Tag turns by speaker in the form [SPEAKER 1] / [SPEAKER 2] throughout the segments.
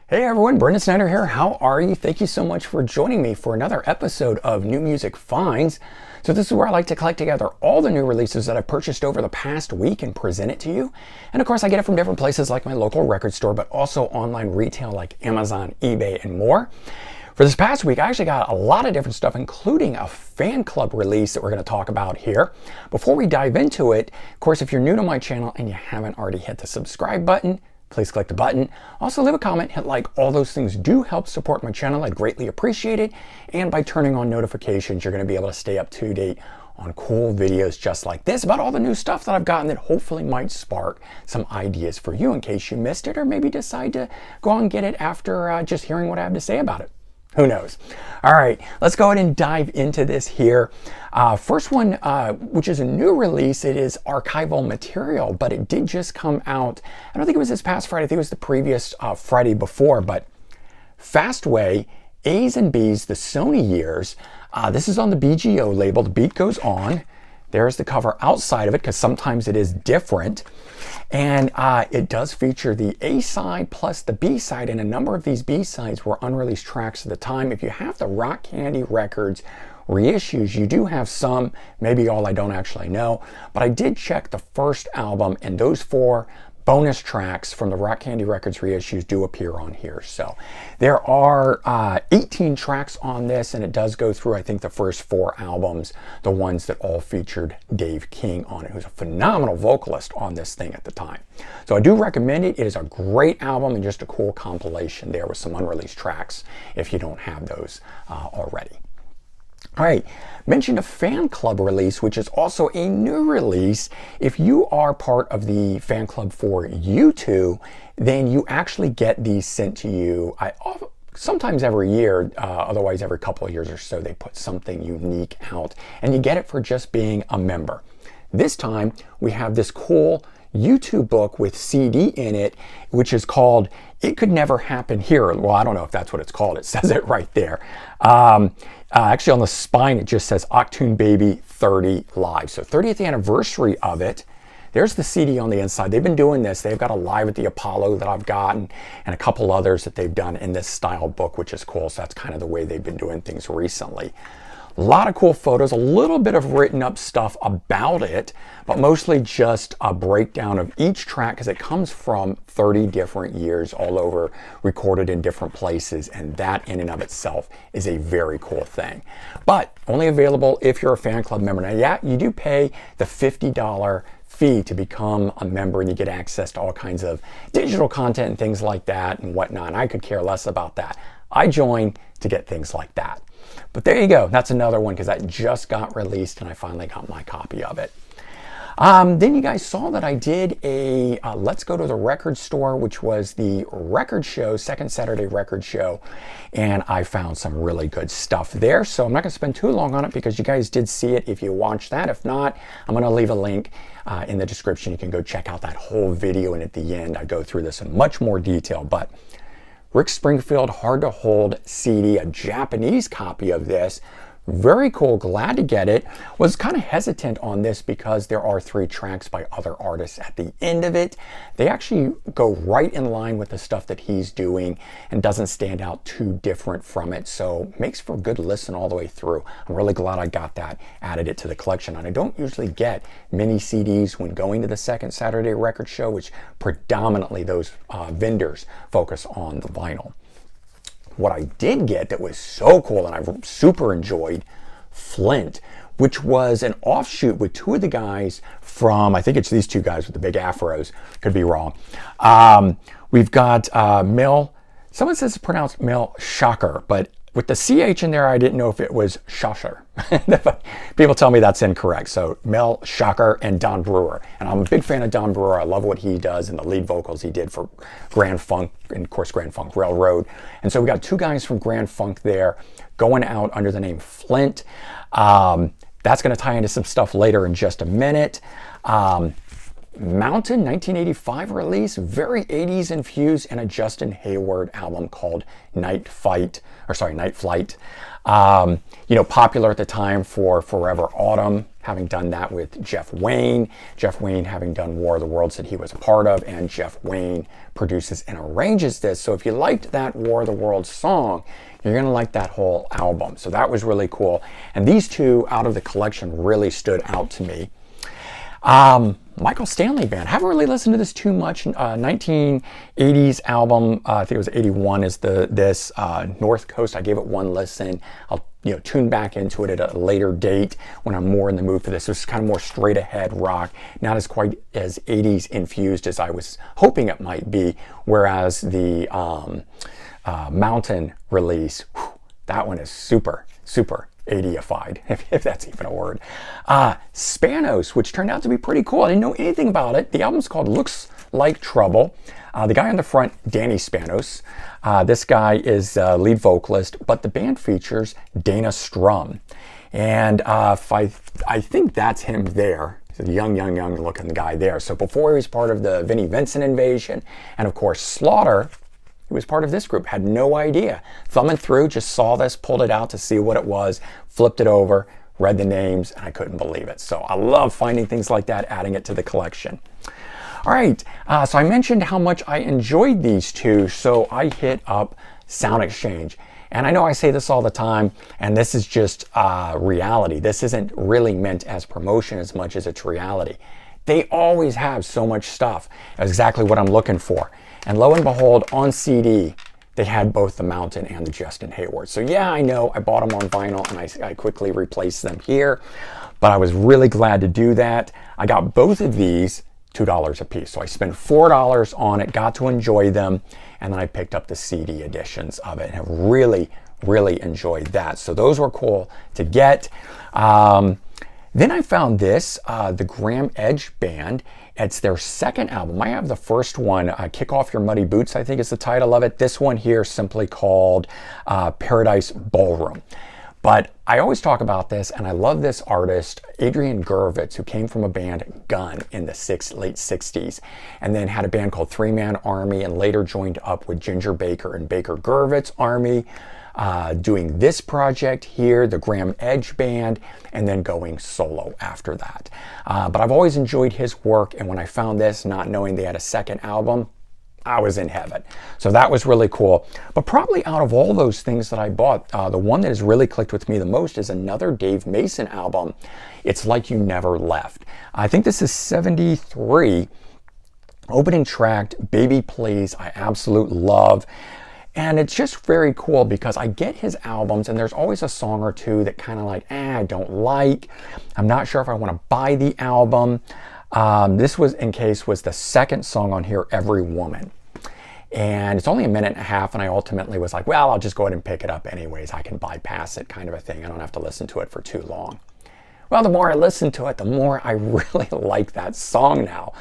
[SPEAKER 1] Hey everyone, Brendan Snyder here. How are you? Thank you so much for joining me for another episode of New Music Finds. So this is where I like to collect together all the new releases that I've purchased over the past week and present it to you. And of course I get it from different places like my local record store, but also online retail like Amazon, eBay, and more. For this past week, I actually got a lot of different stuff, including a fan club release that we're going to talk about here. Before we dive into it, of course, if you're new to my channel and you haven't already hit the subscribe button, please click the button. Also leave a comment, hit like. All those things do help support my channel. I'd greatly appreciate it. And by turning on notifications, you're going to be able to stay up to date on cool videos just like this about all the new stuff that I've gotten that hopefully might spark some ideas for you in case you missed it or maybe decide to go out and get it after just hearing what I have to say about it. Who knows? All right, let's go ahead and dive into this here. First one, which is a new release, it is archival material, but it did just come out. I don't think it was this past Friday. I think it was the previous Friday before, but Fastway, A's and B's, the Sony years. This is on the BGO label. The beat goes on. There's the cover outside of it because sometimes it is different. And it does feature the A side plus the B side, and a number of these B sides were unreleased tracks at the time. If you have the Rock Candy Records reissues, you do have some, maybe all, I don't actually know, but I did check the first album, and those 4 bonus tracks from the Rock Candy Records reissues do appear on here. So there are 18 tracks on this, and it does go through, I think, the first 4 albums, the ones that all featured Dave King on it, who's a phenomenal vocalist on this thing at the time. So I do recommend it. It is a great album and just a cool compilation there with some unreleased tracks if you don't have those already. All right, mentioned a fan club release, which is also a new release. If you are part of the fan club for U2, then you actually get these sent to you sometimes every year, otherwise every couple of years or so, they put something unique out, and you get it for just being a member. This time, we have this cool U2 book with CD in it, which is called It Could Never Happen Here. Well, I don't know if that's what it's called. It says it right there. Actually, on the spine, it just says Octoon Baby 30 Live. So 30th anniversary of it. There's the CD on the inside. They've been doing this. They've got a Live at the Apollo that I've gotten, and a couple others that they've done in this style book, which is cool. So that's kind of the way they've been doing things recently. A lot of cool photos, a little bit of written up stuff about it, but mostly just a breakdown of each track because it comes from 30 different years all over, recorded in different places, and that in and of itself is a very cool thing. But only available if you're a fan club member. Now, yeah, you do pay the $50 fee to become a member, and you get access to all kinds of digital content and things like that and whatnot. And I could care less about that. I joined to get things like that. But there you go. That's another one because that just got released and I finally got my copy of it. Then you guys saw that I did a Let's Go to the Record Store, which was the record show, second Saturday record show, and I found some really good stuff there. So I'm not going to spend too long on it because you guys did see it if you watched that. If not, I'm going to leave a link in the description. You can go check out that whole video, and at the end I go through this in much more detail. But Rick Springfield Hard to Hold CD, a Japanese copy of this. Very cool, glad to get it. Was kind of hesitant on this because there are 3 tracks by other artists at the end of it. They actually go right in line with the stuff that he's doing and doesn't stand out too different from it. So makes for a good listen all the way through. I'm really glad I got that, added it to the collection. And I don't usually get many CDs when going to the second Saturday record show, which predominantly those vendors focus on the vinyl. What I did get that was so cool and I super enjoyed, Flint, which was an offshoot with 2 of the guys from, I think it's these 2 guys with the big afros, could be wrong. We've got Mel, someone says it's pronounced Mel Shocker, but with the CH in there, I didn't know if it was Shosher. People tell me that's incorrect. So Mel Shocker and Don Brewer. And I'm a big fan of Don Brewer. I love what he does and the lead vocals he did for Grand Funk and, of course, Grand Funk Railroad. And so we got 2 guys from Grand Funk there going out under the name Flint. That's going to tie into some stuff later in just a minute. Mountain 1985 release, very 80s infused, and a Justin Hayward album called Night Flight. Popular at the time for Forever Autumn, having done that with Jeff Wayne. Jeff Wayne having done War of the Worlds that he was a part of, and Jeff Wayne produces and arranges this. So if you liked that War of the Worlds song, you're going to like that whole album. So that was really cool. And these two out of the collection really stood out to me. Michael Stanley Band. Haven't really listened to this too much. 1980s album. I think it was 81 is this North Coast. I gave it one listen. I'll tune back into it at a later date when I'm more in the mood for this. It's kind of more straight ahead rock, not as quite as 80s infused as I was hoping it might be. Whereas the Mountain release, that one is super 80ified, if that's even a word. Spanos, which turned out to be pretty cool. I didn't know anything about it. The album's called Looks Like Trouble. The guy on the front, Danny Spanos. This guy is lead vocalist, but the band features Dana Strum. And I think that's him there. He's a young looking guy there. So before he was part of the Vinnie Vincent Invasion, and of course Slaughter, he was part of this group, had no idea. Thumbing through, just saw this, pulled it out to see what it was, flipped it over, read the names, and I couldn't believe it. So I love finding things like that, adding it to the collection. All right, so I mentioned how much I enjoyed these two, so I hit up Sound Exchange. And I know I say this all the time, and this is just reality. This isn't really meant as promotion as much as it's reality. They always have so much stuff. That's exactly what I'm looking for. And lo and behold, on CD, they had both the Mountain and the Justin Hayward. So yeah, I know I bought them on vinyl and I quickly replaced them here, but I was really glad to do that. I got both of these $2 a piece. So I spent $4 on it, got to enjoy them, and then I picked up the CD editions of it and have really enjoyed that. So those were cool to get. Then I found this, the Graham Edge Band. It's their second album. I have the first one, Kick Off Your Muddy Boots, I think is the title of it. This one here simply called Paradise Ballroom. But I always talk about this, and I love this artist, Adrian Gurvitz, who came from a band, Gun, in the late 60s, and then had a band called Three Man Army, and later joined up with Ginger Baker and Baker Gurvitz Army, doing this project here, the Graham Edge Band, and then going solo after that. But I've always enjoyed his work, and when I found this, not knowing they had a second album, I was in heaven. So that was really cool. But probably out of all those things that I bought, the one that has really clicked with me the most is another Dave Mason album. It's Like You Never Left. I think this is 73. Opening track, Baby Please, I absolutely love. And it's just very cool because I get his albums and there's always a song or two that kind of like, I don't like. I'm not sure if I want to buy the album. This was the second song on here, Every Woman. And it's only a minute and a half, and I ultimately was like, well, I'll just go ahead and pick it up anyways. I can bypass it, kind of a thing. I don't have to listen to it for too long. Well, the more I listen to it, the more I really like that song now.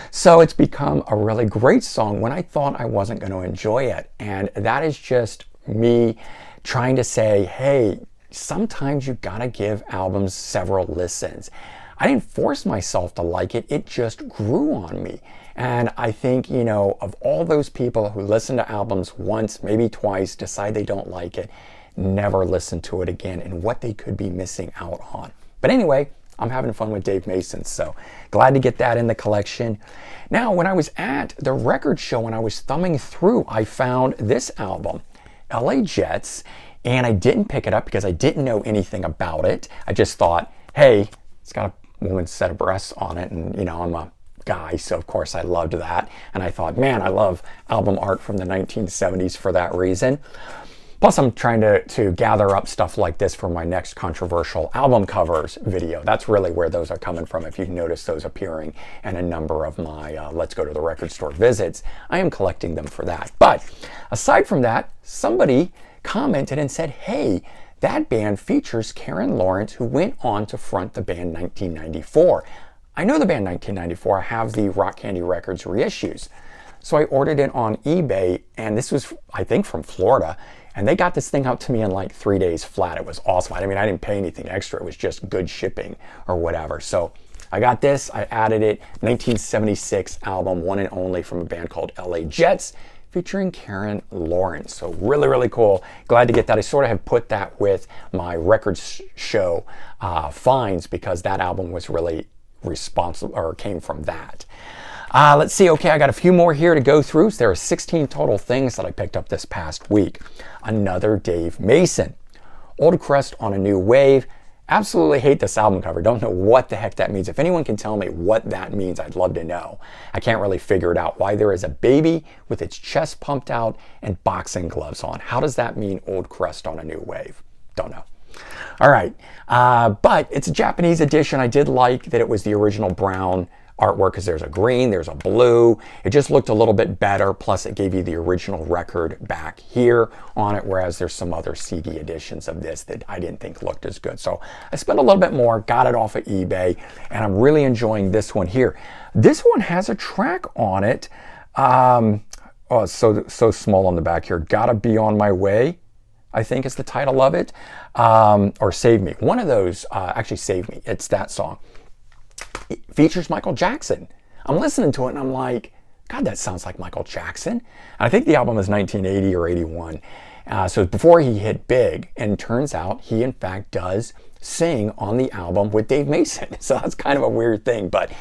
[SPEAKER 1] So it's become a really great song when I thought I wasn't going to enjoy it. And that is just me trying to say, hey, sometimes you gotta give albums several listens. I didn't force myself to like it, it just grew on me. And I think, of all those people who listen to albums once, maybe twice, decide they don't like it, never listen to it again, and what they could be missing out on. But anyway, I'm having fun with Dave Mason, so glad to get that in the collection. Now, when I was at the record show and I was thumbing through, I found this album, LA Jets, and I didn't pick it up because I didn't know anything about it. I just thought, hey, it's got a woman's set of breasts on it, and I'm a guy, so of course I loved that. And I thought, man, I love album art from the 1970s for that reason. Plus, I'm trying to gather up stuff like this for my next controversial album covers video. That's really where those are coming from. If you've noticed those appearing in a number of my Let's Go to the Record Store visits, I am collecting them for that. But aside from that, somebody commented and said, hey, that band features Karen Lawrence, who went on to front the band 1994. I know the band 1994. I have the Rock Candy Records reissues. So I ordered it on eBay, and this was, I think, from Florida. And they got this thing out to me in like 3 days flat. It was awesome. I didn't pay anything extra. It was just good shipping or whatever. So I got this, I added it, 1976 album, one and only, from a band called LA Jets, featuring Karen Lawrence. So really, really cool. Glad to get that. I sort of have put that with my records show finds, because that album was really responsible, or came from that. Let's see. Okay, I got a few more here to go through. So there are 16 total things that I picked up this past week. Another Dave Mason. Old Crust on a New Wave. Absolutely hate this album cover. Don't know what the heck that means. If anyone can tell me what that means, I'd love to know. I can't really figure it out. Why there is a baby with its chest pumped out and boxing gloves on. How does that mean Old Crust on a New Wave? Don't know. All right. But it's a Japanese edition. I did like that it was the original brown artwork, because there's a green, there's a blue. It just looked a little bit better. Plus, it gave you the original record back here on it, whereas there's some other CD editions of this that I didn't think looked as good. So I spent a little bit more, got it off of eBay, and I'm really enjoying this one here. This one has a track on it. Oh, it's so small on the back here. Gotta Be On My Way, I think is the title of it. Or Save Me. One of those, actually Save Me. It's that song. It features Michael Jackson. I'm listening to it and I'm like, God, that sounds like Michael Jackson. And I think the album is 1980 or 81. So before he hit big, and turns out he in fact does sing on the album with Dave Mason. So that's kind of a weird thing, but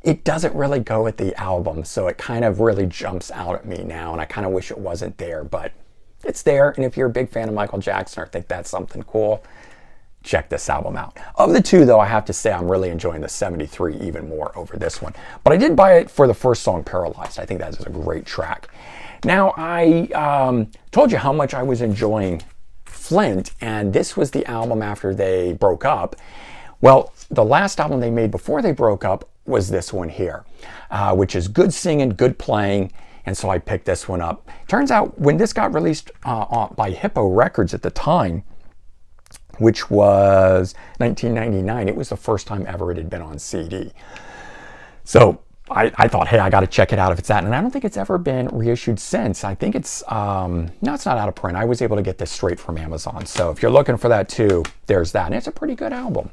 [SPEAKER 1] it doesn't really go with the album. So it kind of really jumps out at me now, and I kind of wish it wasn't there, but it's there. And if you're a big fan of Michael Jackson or think that's something cool, check this album out. Of the two, though, I have to say I'm really enjoying the 73 even more over this one. But I did buy it for the first song, Paralyzed. I think that is a great track. Now, I told you how much I was enjoying Flint, and this was the album after they broke up. Well, the last album they made before they broke up was this one here, which is good singing, good playing, and so I picked this one up. Turns out when this got released by Hippo Records at the time, which was 1999. It was the first time ever it had been on CD. So I thought, hey, I got to check it out if it's that. And I don't think it's ever been reissued since. I think it's, no, it's not out of print. I was able to get this straight from Amazon. So if you're looking for that too, there's that. And it's a pretty good album.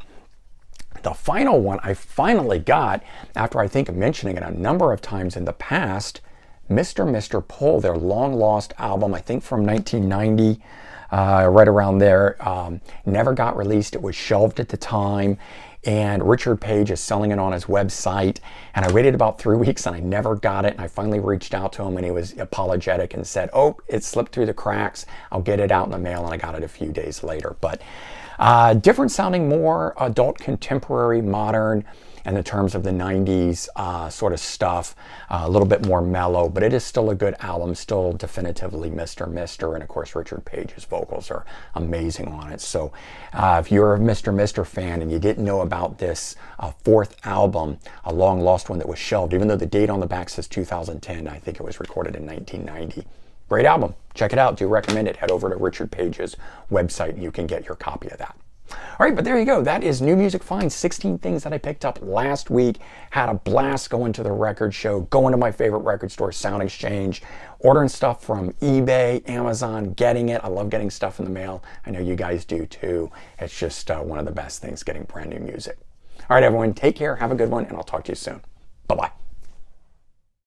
[SPEAKER 1] The final one I finally got, after I think of mentioning it a number of times in the past, Mr. Pull, their long lost album, I think from 1990. Right around there, never got released. It was shelved at the time, and Richard Page is selling it on his website, and I waited about 3 weeks and I never got it, and I finally reached out to him and he was apologetic and said, oh, it slipped through the cracks, I'll get it out in the mail, and I got it a few days later. But different sounding, more adult, contemporary, modern, in the terms of the 90s sort of stuff, a little bit more mellow, but it is still a good album, still definitively Mr. And of course Richard Page's vocals are amazing on it. So if you're a Mr. fan and you didn't know about this fourth album, a long lost one that was shelved, even though the date on the back says 2010, I think it was recorded in 1990. Great album. Check it out. Do recommend it. Head over to Richard Page's website and you can get your copy of that. All right, but there you go. That is New Music Finds, 16 things that I picked up last week. Had a blast going to the record show, going to my favorite record store, Sound Exchange, ordering stuff from eBay, Amazon, getting it. I love getting stuff in the mail. I know you guys do too. It's just one of the best things, getting brand new music. All right, everyone, take care, have a good one, and I'll talk to you soon. Bye-bye.